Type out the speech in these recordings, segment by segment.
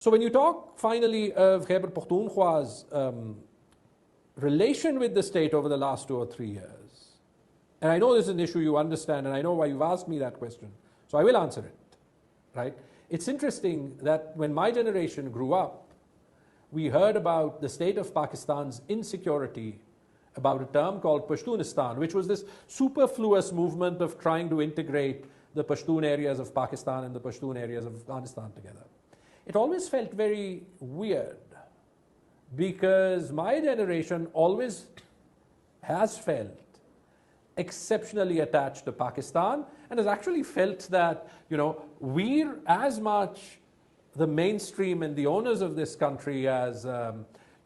So when you talk finally of Khyber Pakhtunkhwa's relation with the state over the last 2 or 3 years, and I know this is an issue you understand, and I know why you've asked me that question, so I will answer it, right? It's interesting that when my generation grew up, we heard about the state of Pakistan's insecurity about a term called Pashtunistan, which was this superfluous movement of trying to integrate the Pashtun areas of Pakistan and the Pashtun areas of Afghanistan together. It always felt very weird because my generation always has felt exceptionally attached to Pakistan and has actually felt that, we're as much the mainstream and the owners of this country as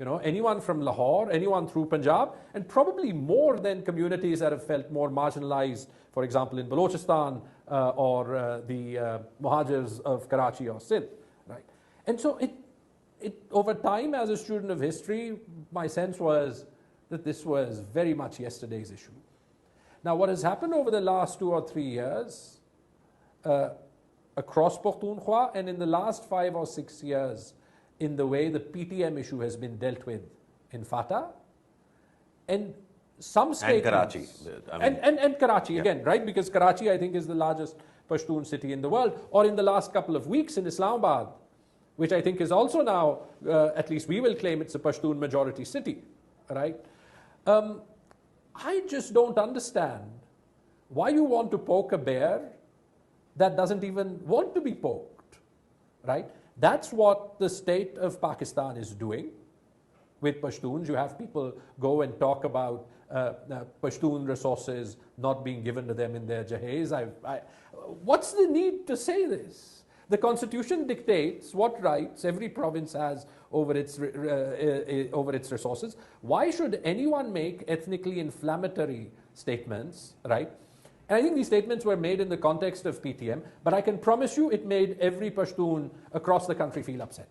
anyone from Lahore, anyone through Punjab, and probably more than communities that have felt more marginalized, for example, in Balochistan or the Muhajirs of Karachi or Sindh, right? And so it over time, as a student of history, my sense was that this was very much yesterday's issue. Now, what has happened over the last 2 or 3 years across Pakhtunkhwa and in the last 5 or 6 years in the way the PTM issue has been dealt with in FATA and some statements. And Karachi. And Karachi again, right? Because Karachi, I think, is the largest Pashtun city in the world. Or in the last couple of weeks in Islamabad, which I think is also now, at least we will claim it's a Pashtun majority city, right? I just don't understand why you want to poke a bear that doesn't even want to be poked, right? That's what the state of Pakistan is doing with Pashtuns. You have people go and talk about Pashtun resources not being given to them in their jahez. What's the need to say this? The constitution dictates what rights every province has over its resources. Why should anyone make ethnically inflammatory statements, right? And I think these statements were made in the context of PTM, but I can promise you it made every Pashtun across the country feel upset.